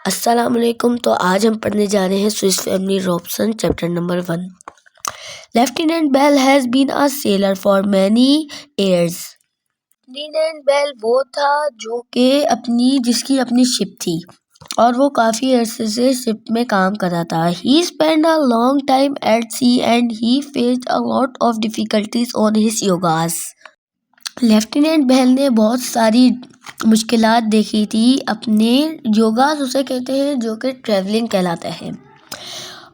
अस्सलाम वालेकुम। तो आज हम पढ़ने जा रहे हैं Swiss family Robinson chapter number 1। Lieutenant Bell has been a sailor for many years. Lieutenant Bell वो था जो कि जिसकी अपनी शिप थी और वो काफ़ी अरसे से शिप में काम कर रहा था। He spend a long time at sea and he faced a lot of difficulties on his voyages. Lieutenant Bell ने बहुत सारी मुश्किलात देखी थी अपने योगास उसे कहते हैं जो कि ट्रैवलिंग कहलाता है।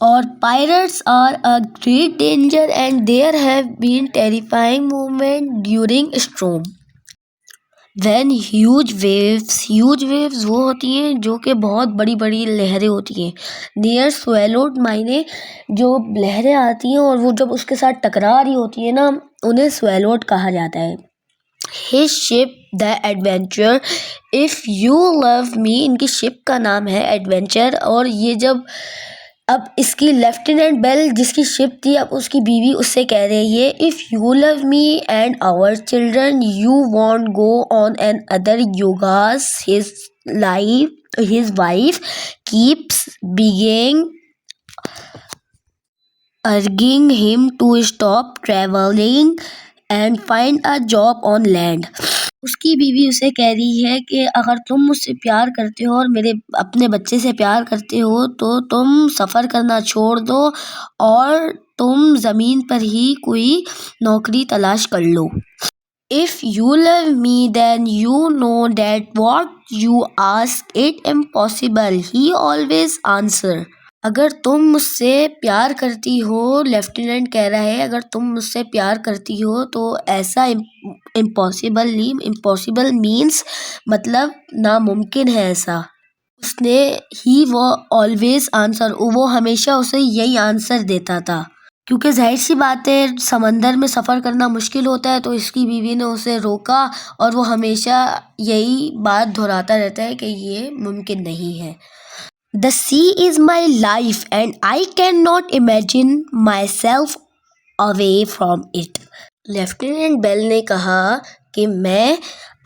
और pirates are a great danger and there have been terrifying moment during storm when huge waves वो होती हैं जो कि बहुत बड़ी बड़ी लहरें होती हैं। नियर स्वेलोड मायने जो लहरें आती हैं और वो जब उसके साथ टकरा रही होती है ना, उन्हें स्वेलोड कहा जाता है। His ship the adventure, if you love me, इनकी शिप का नाम है एडवेंचर। और ये जब अब इसकी लेफ्टिनेंट बेल जिसकी शिप थी, अब उसकी बीवी उससे कह रही है if you love me and our children you won't go on another voyages his wife keeps begging urging him to stop traveling and find a job on land। उसकी बीवी उसे कह रही है कि अगर तुम मुझसे प्यार करते हो और मेरे अपने बच्चे से प्यार करते हो तो तुम सफ़र करना छोड़ दो और तुम ज़मीन पर ही कोई नौकरी तलाश कर लो। If you love me then you know that what you ask it impossible, he always answer। अगर तुम मुझसे प्यार करती हो, लेफ्टिनेंट कह रहा है, अगर तुम मुझसे प्यार करती हो तो ऐसा इम्पॉसिबल नहीं, इम्पॉसिबल मीन्स मतलब नामुमकिन है ऐसा। उसने वो ऑलवेज आंसर, वो हमेशा उसे यही आंसर देता था क्योंकि जाहिर सी बात है समंदर में सफ़र करना मुश्किल होता है। तो इसकी बीवी ने उसे रोका और वो हमेशा यही बात दोहराता रहता है कि ये मुमकिन नहीं है। The sea is my life and I cannot imagine myself away from it। Lieutenant Bell ने कहा कि मैं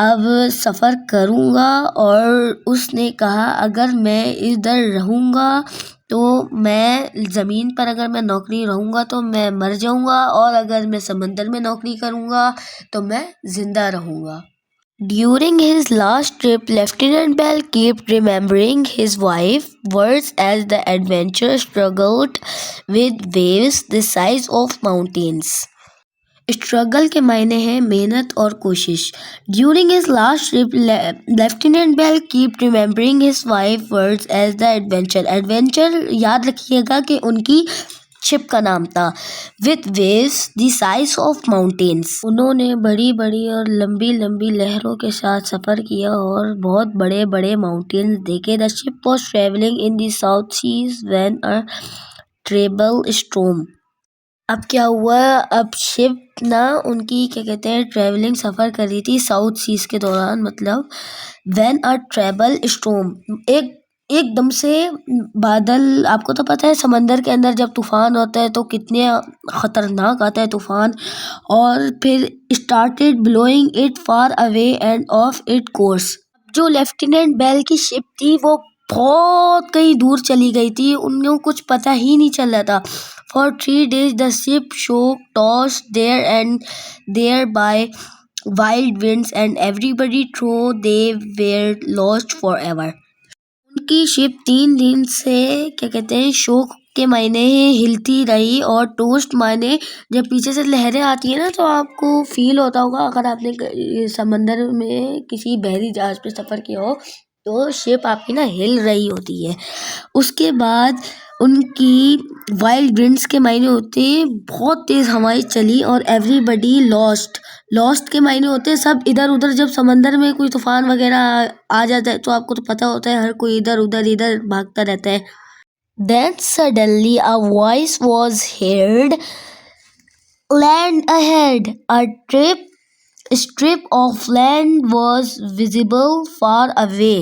अब सफ़र करूँगा और उसने कहा अगर मैं इधर रहूँगा तो मैं ज़मीन पर, अगर मैं नौकरी रहूँगा तो मैं मर जाऊँगा और अगर मैं समंदर में नौकरी करूँगा तो मैं ज़िंदा रहूँगा। During his last trip, Lieutenant Bell kept remembering his wife's words as the adventure struggled with waves the size of mountains। Struggle के मायने हैं मेहनत और कोशिश। During his last trip, Lieutenant Bell kept remembering his wife's words as the adventure। Adventure याद रखिएगा कि उनकी शिप का नाम था। With waves the size of mountains, उन्होंने बड़ी बड़ी और लंबी लंबी लहरों के साथ सफ़र किया और बहुत बड़े बड़े माउंटेन्स देखे। The ship was travelling in the south seas when a terrible storm. अब क्या हुआ, अब शिप ना उनकी क्या कहते हैं ट्रेवलिंग सफ़र कर रही थी साउथ सीज के दौरान, मतलब व्हेन अ ट्रेबल स्टॉर्म, एकदम से बादल। आपको तो पता है समंदर के अंदर जब तूफ़ान होता है तो कितने ख़तरनाक आता है तूफ़ान। और फिर started blowing it far away end of it course. जो लेफ्टिनेंट बेल की शिप थी वो बहुत कहीं दूर चली गई थी, उनको कुछ पता ही नहीं चल रहा था। For 3 days the ship shook tossed there and there by wild winds and everybody thought they were lost forever। उनकी शिप 3 दिन से क्या कहते हैं शोक के मायने हिलती रही और टोस्ट मायने जब पीछे से लहरें आती हैं ना तो आपको फील होता होगा अगर आपने समंदर में किसी बहरी जहाज पे सफ़र किया हो तो शिप आपकी ना हिल रही होती है। उसके बाद उनकी वाइल्ड विंड्स के मायने होते बहुत तेज़ हवाएं चली और एवरीबडी लॉस्ट के मायने होते सब इधर उधर। जब समंदर में कोई तूफान वगैरह आ जाता है तो आपको तो पता होता है हर कोई इधर उधर भागता रहता है। Then suddenly a voice was heard, land ahead। A strip of land was visible far away।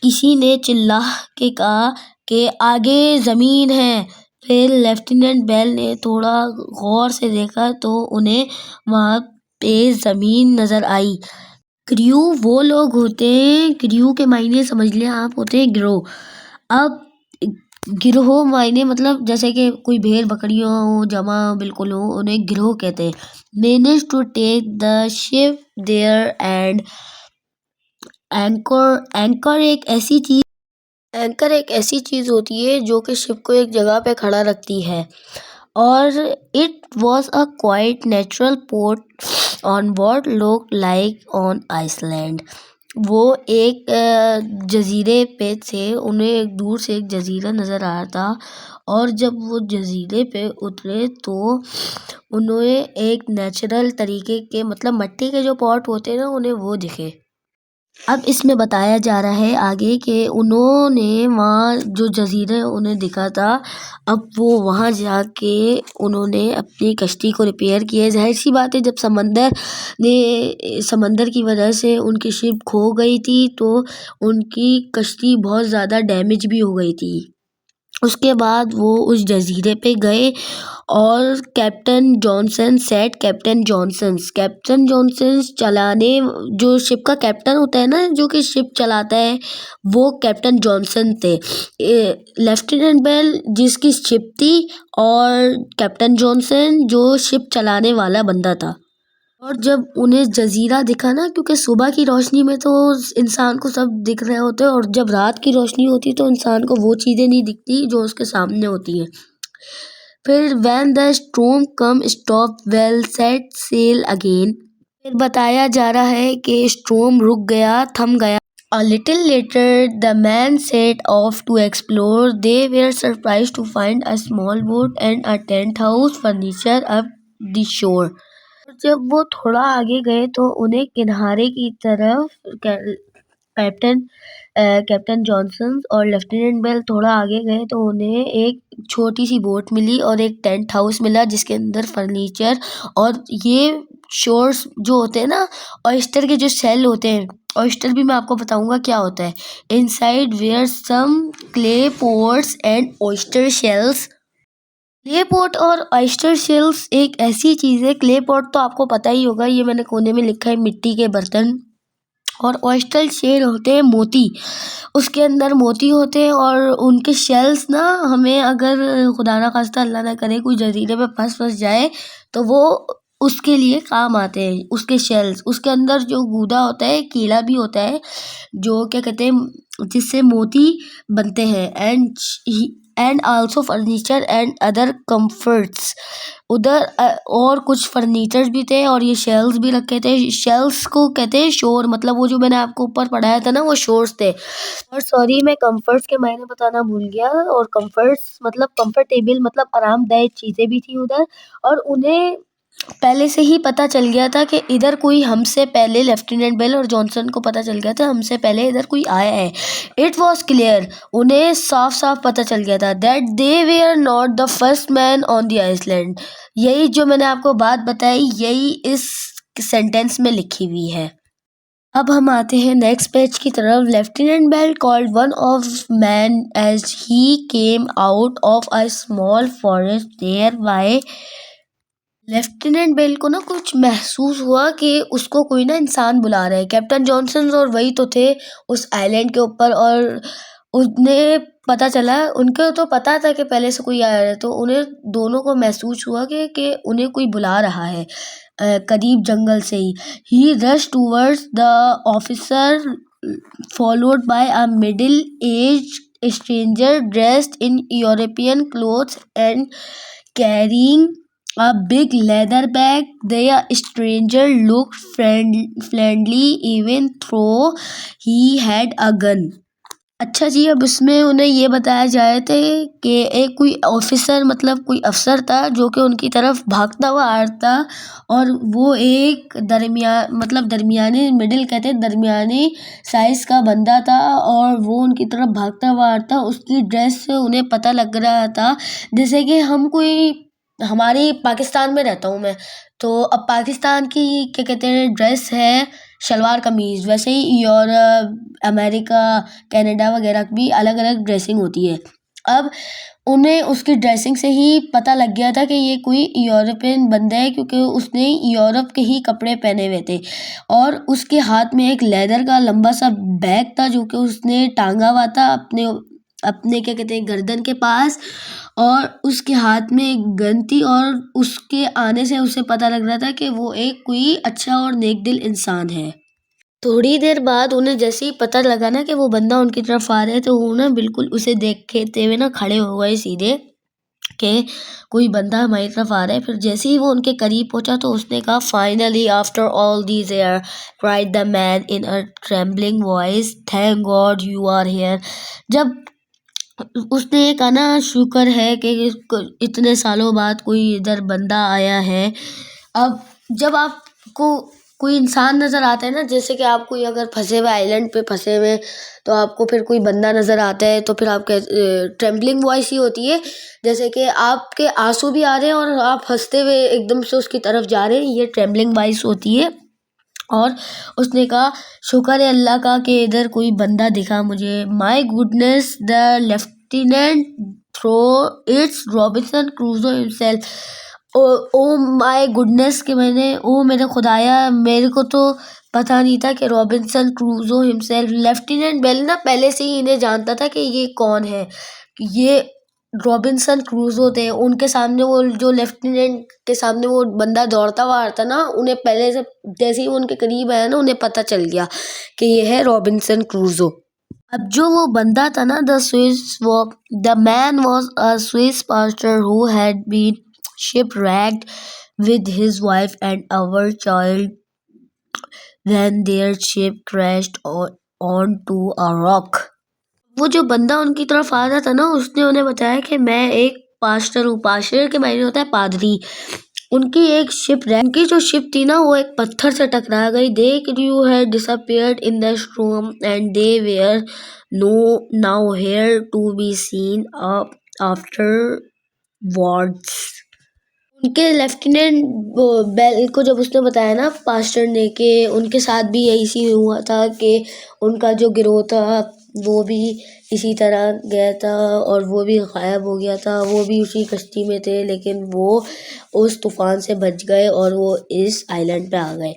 किसी ने चिल्ला के कहा कि आगे ज़मीन है। फिर लेफ्टिनेंट बेल ने थोड़ा गौर से देखा तो उन्हें वहाँ पे ज़मीन नज़र आई। क्रू वो लोग होते हैं, क्रू के मायने समझ लें आप, होते हैं गिरोह। अब गिरोह मायने मतलब जैसे कि कोई भेड़ बकरियां हो जमा बिल्कुल हो, उन्हें गिरोह कहते हैं। Manage to take the ship there and anchor एक ऐसी चीज होती है जो कि शिप को एक जगह पे खड़ा रखती है। और it was a quite natural port on board look like on island. वो एक जजीरे पे थे, उन्हें एक दूर से एक जजीरा नजर आ रहा था। और जब वो जजीरे पे उतरे तो उन्हें एक नेचुरल तरीके के मतलब मिट्टी के जो पॉट होते हैं ना, उन्हें वो दिखे। अब इसमें बताया जा रहा है आगे कि उन्होंने वहाँ जो जजीरे उन्हें दिखा था, अब वो वहाँ जाके उन्होंने अपनी कश्ती को रिपेयर किया। जाहिर सी बात है, जब समंदर की वजह से उनकी शिप खो गई थी तो उनकी कश्ती बहुत ज़्यादा डैमेज भी हो गई थी। उसके बाद वो उस जजीरे पे गए और कैप्टन जॉनसन चलाने, जो शिप का कैप्टन होता है ना, जो कि शिप चलाता है, वो कैप्टन जॉनसन थे। लेफ्टिनेंट बेल जिसकी शिप थी और कैप्टन जॉनसन जो शिप चलाने वाला बंदा था। और जब उन्हें जजीरा दिखा ना, क्योंकि सुबह की रोशनी में तो इंसान को सब दिख रहे होते हैं, और जब रात की रोशनी होती तो इंसान को वो चीजें नहीं दिखती जो उसके सामने होती है। फिर when the storm come stop well set sail again, फिर बताया जा रहा है कि स्टॉर्म रुक गया, थम गया। A little later the men set off to explore. They were surprised to find a small boat and a tent house furniture up the shore. जब वो थोड़ा आगे गए तो उन्हें किनारे की तरफ कैप्टन कैप्टन जॉनसन और लेफ्टिनेंट बेल थोड़ा आगे गए तो उन्हें एक छोटी सी बोट मिली और एक टेंट हाउस मिला जिसके अंदर फर्नीचर और ये शोर्स जो होते हैं ना, ऑयस्टर के जो सेल होते हैं, ऑयस्टर भी मैं आपको बताऊंगा क्या होता है। Inside were some clay pots and oyster shells. Clay pot और ऑयस्टर शेल्स एक ऐसी चीज़ है, क्ले पॉट तो आपको पता ही होगा, ये मैंने कोने में लिखा है, मिट्टी के बर्तन। और ऑयस्टर शेल होते हैं मोती, उसके अंदर मोती होते हैं और उनके शेल्स ना, हमें अगर खुदा ना खास्ता अल्लाह ना करे कोई जजीरे पे फंस जाए तो वो उसके लिए काम आते हैं। उसके शेल्स, उसके अंदर जो गूदा होता है, कीड़ा भी होता है, जो क्या कहते हैं, जिससे मोती बनते हैं। And also furniture and other comforts. उधर और कुछ फर्नीचर्स भी थे और ये शेल्स भी रखे थे। शेल्स को कहते हैं शोर, मतलब वो जो मैंने आपको ऊपर पढ़ाया था ना, वो शोर्स थे। और सॉरी, मैं कंफर्ट्स के मायने बताना भूल गया। और कंफर्ट्स मतलब कंफर्टेबल, मतलब आरामदायक चीज़ें भी थी उधर। और उन्हें पहले से ही पता चल गया था कि इधर कोई हमसे पहले, लेफ्टिनेंट बेल और जॉनसन को पता चल गया था हमसे पहले इधर कोई आया है। इट वॉज क्लियर, उन्हें साफ साफ पता चल गया था that they were not the first man on the island. यही जो मैंने आपको बात बताई, यही इस सेंटेंस में लिखी हुई है। अब हम आते हैं नेक्स्ट पेज की तरफ। Lieutenant Bell called one of man as he came out of a small forest there by. Lieutenant Bell को ना कुछ महसूस हुआ कि उसको कोई ना इंसान बुला रहा है। कैप्टन जॉनसन और वही तो थे उस आइलैंड के ऊपर, और उन्हें पता चला, उनको तो पता था कि पहले से कोई आया है, तो उन्हें दोनों को महसूस हुआ कि उन्हें कोई बुला रहा है करीब जंगल से ही rush towards the officer followed by a middle age stranger dressed in European clothes and carrying a big leather bag. The stranger looked friendly even though he had a gun. अच्छा जी, अब इसमें उन्हें ये बताया जाए थे कि एक कोई ऑफिसर, मतलब कोई अफसर था जो कि उनकी तरफ भागता हुआ आ रहा था। और वो एक दरमियाने, मिडिल कहते हैं, दरमियाने साइज का बंदा था और वो उनकी तरफ भागता हुआ आ रहा था। उसकी ड्रेस से उन्हें पता लग रहा था जैसे कि हम कोई, हमारी पाकिस्तान में रहता हूँ मैं, तो अब पाकिस्तान की क्या कहते हैं ड्रेस है शलवार कमीज, वैसे ही यूरोप, अमेरिका, कनाडा वगैरह की भी अलग अलग ड्रेसिंग होती है। अब उन्हें उसकी ड्रेसिंग से ही पता लग गया था कि ये कोई यूरोपियन बंदा है, क्योंकि उसने यूरोप के ही कपड़े पहने हुए थे और उसके हाथ में एक लेदर का लंबा सा बैग था जो कि उसने टांगा हुआ था अपने अपने क्या कहते हैं गर्दन के पास, और उसके हाथ में एक गन थी और उसके आने से उसे पता लग रहा था कि वो एक कोई अच्छा और नेक दिल इंसान है। थोड़ी देर बाद उन्हें जैसे ही पता लगा ना कि वो बंदा उनकी तरफ आ रहा है, तो वो ना बिल्कुल उसे देखते हुए ना खड़े हो गए सीधे कि कोई बंदा हमारी तरफ आ रहा है। फिर जैसे ही वो उनके करीब पहुंचा तो उसने कहा, finally after all these year, cried the man in a trembling voice, thank God you are here. जब उसने ये कहा ना, शुक्र है कि इतने सालों बाद कोई इधर बंदा आया है। अब जब आपको कोई इंसान नज़र आता है ना, जैसे कि आप कोई अगर फंसे हुए आइलैंड पे फंसे हुए, तो आपको फिर कोई बंदा नज़र आता है, तो फिर आपके ट्रेम्बलिंग वॉइस ही होती है, जैसे कि आपके आंसू भी आ रहे हैं और आप हंसते हुए एकदम से उसकी तरफ जा रहे हैं, ये ट्रेम्बलिंग वॉइस होती है। और उसने कहा, शुक्र है अल्लाह का कि इधर कोई बंदा दिखा मुझे। My goodness, the lieutenant thought it's Robinson Crusoe himself. Oh my goodness कि मैंने, ओ मेरे खुदाया, मेरे को तो पता नहीं था कि Robinson Crusoe himself, lieutenant bell ना पहले से ही इन्हें जानता था कि ये कौन है, ये रॉबिन्सन क्रूजो थे। उनके सामने वो जो लेफ्टिनेंट के सामने वो बंदा दौड़ता हुआ आता ना, उन्हें पहले से जैसे ही वो उनके करीब आया ना, उन्हें पता चल गया कि ये है रॉबिन्सन क्रूजो। अब जो वो बंदा था ना, the man was a Swiss pastor who had been shipwrecked with his wife and our child when their ship crashed onto a rock. वो जो बंदा उनकी तरफ आ रहा था ना, उसने उन्हें बताया कि मैं एक पास्टर हूँ। पास्टर के मायने होता है पादरी। उनकी एक उनकी जो शिप थी ना, वो एक पत्थर से टकरा गई। The crew had disappeared in the storm and they were no now here to be seen afterwards. उनके लेफ्टिनेंट बेल को जब उसने बताया ना पास्टर ने कि उनके साथ भी यही सी हुआ था कि उनका जो गिरोह था वो भी इसी तरह गया था और वो भी गायब हो गया था, वो भी उसी कश्ती में थे, लेकिन वो उस तूफान से बच गए और वो इस आइलैंड पे आ गए।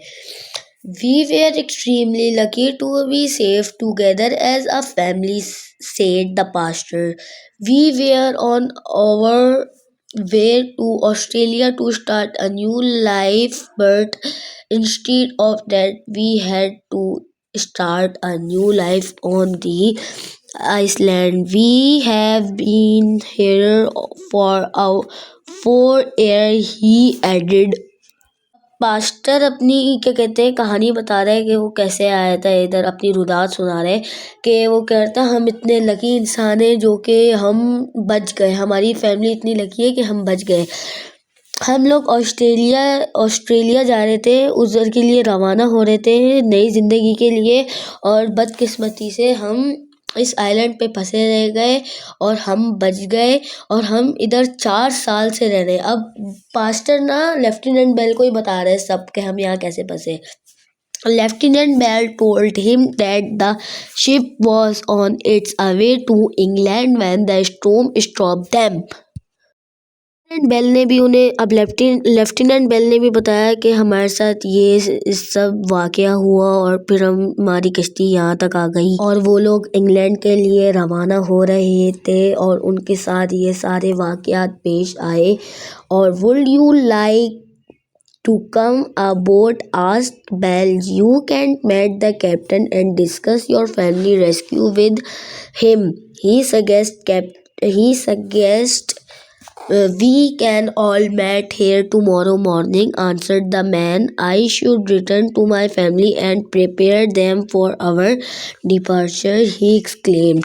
We were extremely lucky to be safe together as a family, said the pastor. We were on our way to Australia to start a new life, but instead of that, we had to start a new life on the Iceland. We have been here for 4 years, he added. Pastor अपनी क्या कहते हैं कहानी बता रहे हैं कि वो कैसे आया था इधर, अपनी रुदात सुना रहे हैं कि वो कहता, हम इतने लकी इंसान हैं जो कि हम बच गए, हमारी फैमिली इतनी लकी है कि हम बच गए। हम लोग ऑस्ट्रेलिया जा रहे थे, उधर के लिए रवाना हो रहे थे नई ज़िंदगी के लिए, और बदकिस्मती से हम इस आइलैंड पे फंसे रह गए और हम बच गए और हम इधर 4 साल से रह रहे हैं। अब पास्टर ना लेफ्टिनेंट बेल को ही बता रहे हैं सब कि हम यहाँ कैसे फंसे। Lieutenant Bell told him that the ship was on its way to England when the storm stopped them. Bell ने भी उन्हें अब लेफ्टिनेंट बेल ने भी बताया कि हमारे साथ ये इस सब वाकया हुआ और फिर हमारी कश्ती यहाँ तक आ गई और वो लोग इंग्लैंड के लिए रवाना हो रहे थे और उनके साथ ये सारे वाकयात पेश आए। और would you like to come aboard, asked Bell. You can meet the captain and discuss your family rescue with him. He suggests we can all meet here tomorrow morning, answered the man. I should return to my family and prepare them for our departure, he exclaimed.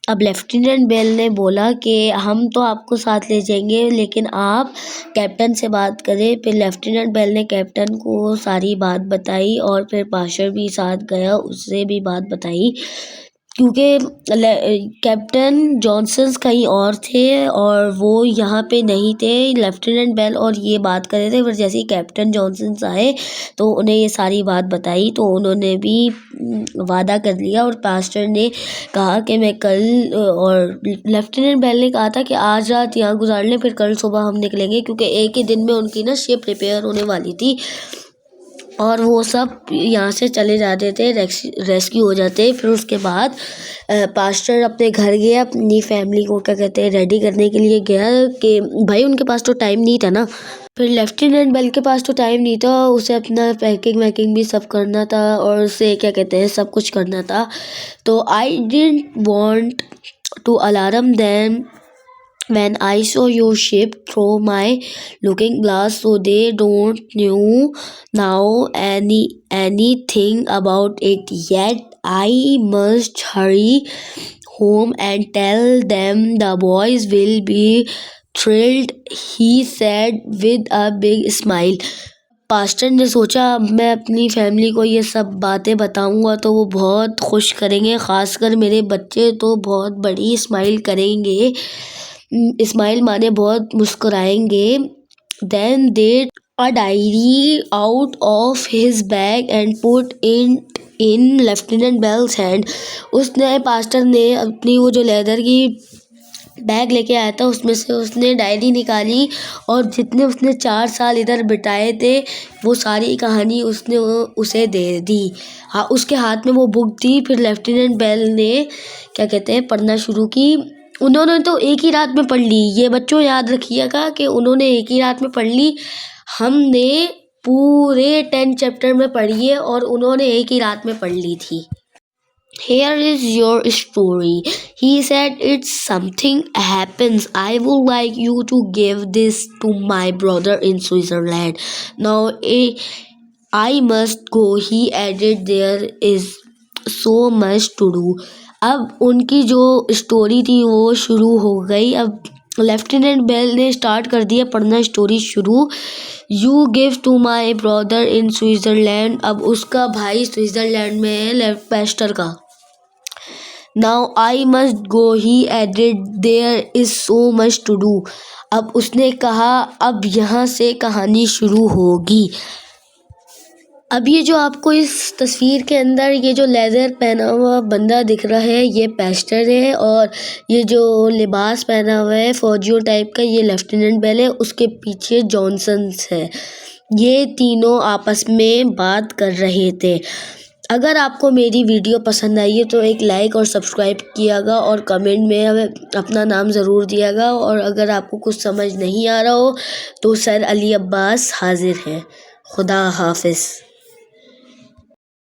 अब lieutenant Bell ने बोला कि हम तो आपको साथ ले जाएंगे, लेकिन आप कैप्टन से बात करें। फिर लेफ्टिनेंट बेल ने कैप्टन को सारी बात बताई और फिर पास्टर भी साथ गया, उससे भी बात बताई। क्योंकि कैप्टन जॉनसन कहीं और थे और वो यहाँ पे नहीं थे। लेफ्टिनेंट बेल और ये बात कर रहे थे, फिर जैसे ही कैप्टन जॉनसन आए तो उन्हें ये सारी बात बताई, तो उन्होंने भी वादा कर लिया। और पास्टर ने कहा कि मैं कल, और लेफ्टिनेंट बेल ने कहा था कि आज रात यहाँ गुजार लें, फिर कल सुबह हम निकलेंगे, क्योंकि एक ही दिन में उनकी ना शिप रिपेयर होने वाली थी और वो सब यहाँ से चले जाते थे, रेस्क्यू हो जाते। फिर उसके बाद पास्टर अपने घर गया, अपनी फैमिली को क्या कहते हैं रेडी करने के लिए गया कि भाई उनके पास तो टाइम नहीं था ना। फिर लेफ्टिनेंट बेल के पास तो टाइम नहीं था, उसे अपना पैकिंग वैकिंग भी सब करना था और उसे क्या कहते हैं सब कुछ करना था। तो I didn't want to alarm them when I saw your ship through my looking glass, so they don't know anything about it yet. I must hurry home and tell them the boys will be thrilled, he said with a big smile. Pastor ने सोचा अब मैं अपनी family को ये सब बातें बताऊंगा तो वो बहुत खुश करेंगे, ख़ासकर मेरे बच्चे तो बहुत बड़ी स्माइल करेंगे, स्माइल माने बहुत मुस्कुराएंगे। Then they a diary out of his bag and put it in lieutenant Bell's hand. उसने पास्टर ने अपनी वो जो लेदर की बैग लेके आया था उसमें से उसने डायरी निकाली और जितने उसने 4 साल इधर बिताए थे वो सारी कहानी उसने उसे दे दी। हाँ, उसके हाथ में वो बुक थी। फिर लेफ्टिनेंट बेल ने क्या कहते हैं पढ़ना शुरू की। उन्होंने तो एक ही रात में पढ़ ली, ये बच्चों याद रखिएगा कि उन्होंने एक ही रात में पढ़ ली। हमने पूरे 10 चैप्टर में पढ़ी है और उन्होंने एक ही रात में पढ़ ली थी। Here is your story. He said, it's something happens. I would like you to give this to my brother in Switzerland. Now I must go. He added, there is so much to do. अब उनकी जो story थी वो शुरू हो गई। अब lieutenant Bell ने स्टार्ट कर दिया पढ़ना स्टोरी शुरू। You give to my brother in Switzerland. अब उसका भाई स्विट्ज़रलैंड में है पास्टर का। Now I must go, he added, there is so much to do. अब उसने कहा अब यहाँ से कहानी शुरू होगी। अब ये जो आपको इस तस्वीर के अंदर ये जो लेदर पहना हुआ बंदा दिख रहा है ये पास्टर है और ये जो लिबास पहना हुआ है फौजियों टाइप का ये लेफ्टिनेंट बेल है, उसके पीछे जॉनसन्स है। ये तीनों आपस में बात कर रहे थे। अगर आपको मेरी वीडियो पसंद आई है तो एक लाइक और सब्सक्राइब कियागा और कमेंट में हमें अपना नाम ज़रूर दियागा। और अगर आपको कुछ समझ नहीं आ रहा हो तो सर अली अब्बास हाजिर हैं। खुदा हाफिज़।